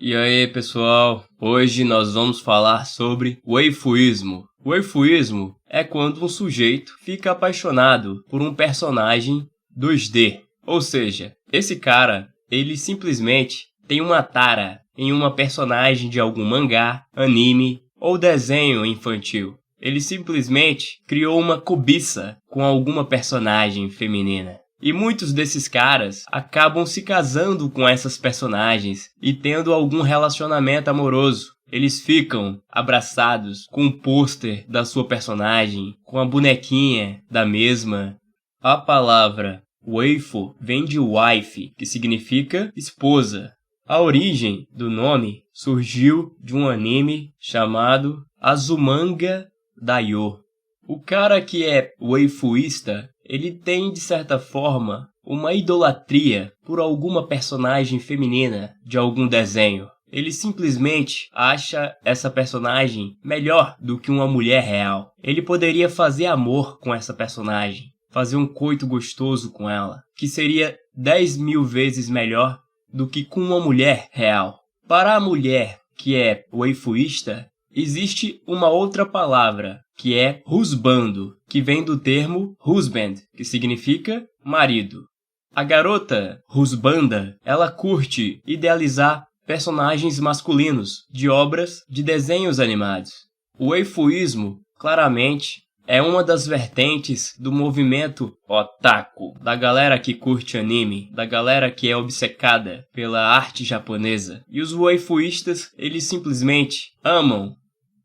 E aí, pessoal? Hoje nós vamos falar sobre waifuísmo. Waifuísmo é quando um sujeito fica apaixonado por um personagem 2D. Ou seja, esse cara, ele simplesmente tem uma tara em uma personagem de algum mangá, anime ou desenho infantil. Ele simplesmente criou uma cobiça com alguma personagem feminina. E muitos desses caras acabam se casando com essas personagens e tendo algum relacionamento amoroso. Eles ficam abraçados com um pôster da sua personagem, com a bonequinha da mesma. A palavra waifu vem de wife, que significa esposa. A origem do nome surgiu de um anime chamado Azumanga Daioh. O cara que é waifuísta, ele tem, de certa forma, uma idolatria por alguma personagem feminina de algum desenho. Ele simplesmente acha essa personagem melhor do que uma mulher real. Ele poderia fazer amor com essa personagem, fazer um coito gostoso com ela, que seria 10.000 vezes melhor do que com uma mulher real. Para a mulher que é waifuísta, existe uma outra palavra, que é husbando, que vem do termo husband, que significa marido. A garota husbanda, ela curte idealizar personagens masculinos de obras de desenhos animados. O waifuísmo, claramente, é uma das vertentes do movimento otaku, da galera que curte anime, da galera que é obcecada pela arte japonesa. E os waifuístas, eles simplesmente amam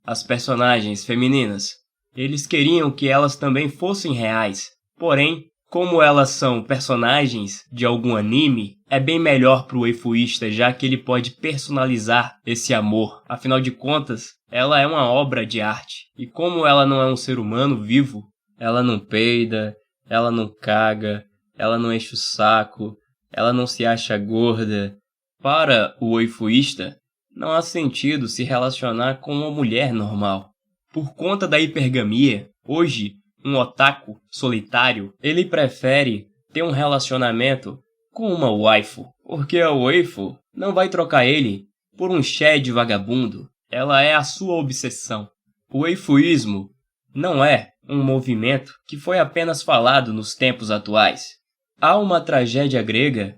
as personagens femininas. Eles queriam que elas também fossem reais. Porém, como elas são personagens de algum anime, é bem melhor pro waifuísta, já que ele pode personalizar esse amor. Afinal de contas, ela é uma obra de arte. E como ela não é um ser humano vivo, ela não peida, ela não caga, ela não enche o saco, ela não se acha gorda. Para o waifuísta, não há sentido se relacionar com uma mulher normal. Por conta da hipergamia, hoje, um otaku solitário, ele prefere ter um relacionamento com uma waifu, porque a waifu não vai trocar ele por um shed vagabundo. Ela é a sua obsessão. O waifuísmo não é um movimento que foi apenas falado nos tempos atuais. Há uma tragédia grega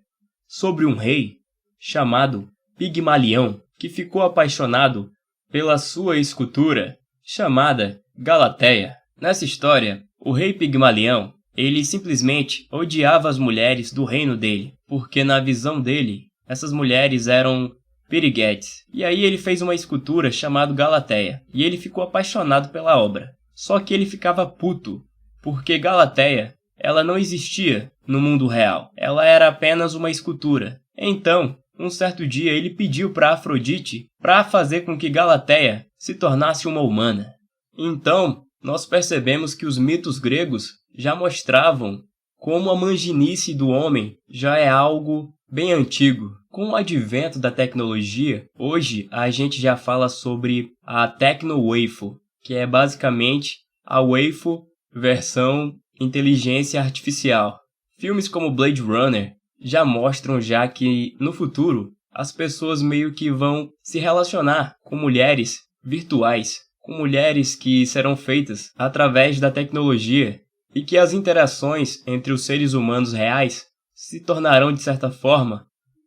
sobre um rei chamado Pigmalião, que ficou apaixonado pela sua escultura chamada Galateia. Nessa história, o rei Pigmalião, ele simplesmente odiava as mulheres do reino dele, porque na visão dele, essas mulheres eram piriguetes. E aí ele fez uma escultura chamada Galateia, e ele ficou apaixonado pela obra. Só que ele ficava puto, porque Galateia, ela não existia no mundo real. Ela era apenas uma escultura. Então, um certo dia ele pediu para Afrodite para fazer com que Galateia se tornasse uma humana. Então, nós percebemos que os mitos gregos já mostravam como a manginice do homem já é algo bem antigo. Com o advento da tecnologia, hoje a gente já fala sobre a Tecno-Waifu, que é basicamente a waifu versão inteligência artificial. Filmes como Blade Runner já mostram já que, no futuro, as pessoas meio que vão se relacionar com mulheres virtuais, com mulheres que serão feitas através da tecnologia e que as interações entre os seres humanos reais se tornarão, de certa forma,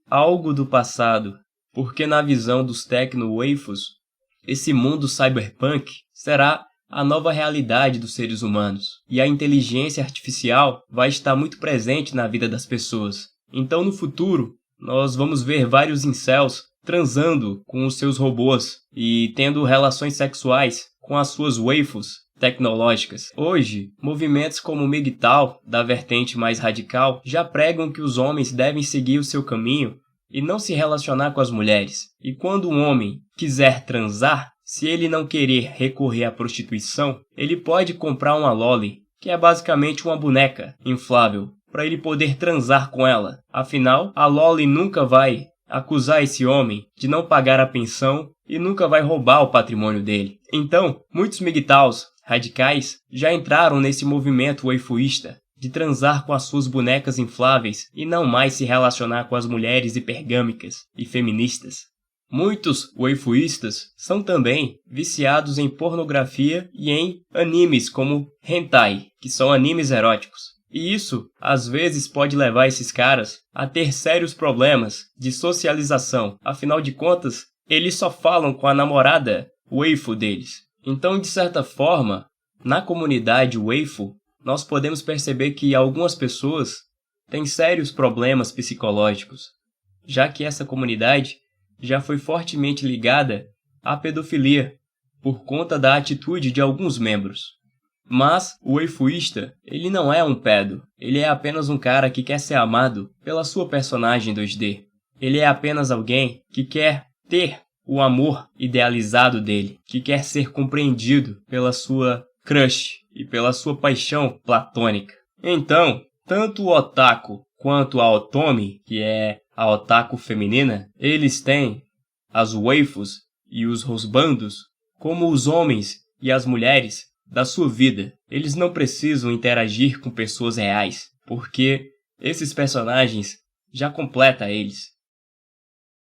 algo do passado, porque na visão dos Tecno-Waifus, esse mundo cyberpunk será a nova realidade dos seres humanos e a inteligência artificial vai estar muito presente na vida das pessoas. Então, no futuro, nós vamos ver vários incels transando com os seus robôs e tendo relações sexuais com as suas waifus tecnológicas. Hoje, movimentos como o MGTOW, da vertente mais radical, já pregam que os homens devem seguir o seu caminho e não se relacionar com as mulheres. E quando um homem quiser transar, se ele não querer recorrer à prostituição, ele pode comprar uma loli, que é basicamente uma boneca inflável, para ele poder transar com ela. Afinal, a loli nunca vai acusar esse homem de não pagar a pensão e nunca vai roubar o patrimônio dele. Então, muitos MGTOWs radicais já entraram nesse movimento waifuísta de transar com as suas bonecas infláveis e não mais se relacionar com as mulheres hipergâmicas e feministas. Muitos waifuístas são também viciados em pornografia e em animes como hentai, que são animes eróticos. E isso, às vezes, pode levar esses caras a ter sérios problemas de socialização. Afinal de contas, eles só falam com a namorada waifu deles. Então, de certa forma, na comunidade waifu, nós podemos perceber que algumas pessoas têm sérios problemas psicológicos, já que essa comunidade já foi fortemente ligada à pedofilia, por conta da atitude de alguns membros. Mas o waifuísta, ele não é um pedo, ele é apenas um cara que quer ser amado pela sua personagem 2D. Ele é apenas alguém que quer ter o amor idealizado dele, que quer ser compreendido pela sua crush e pela sua paixão platônica. Então, tanto o otaku quanto a otome, que é a otaku feminina, eles têm as waifus e os husbandos como os homens e as mulheres da sua vida. Eles não precisam interagir com pessoas reais, porque esses personagens já completam eles.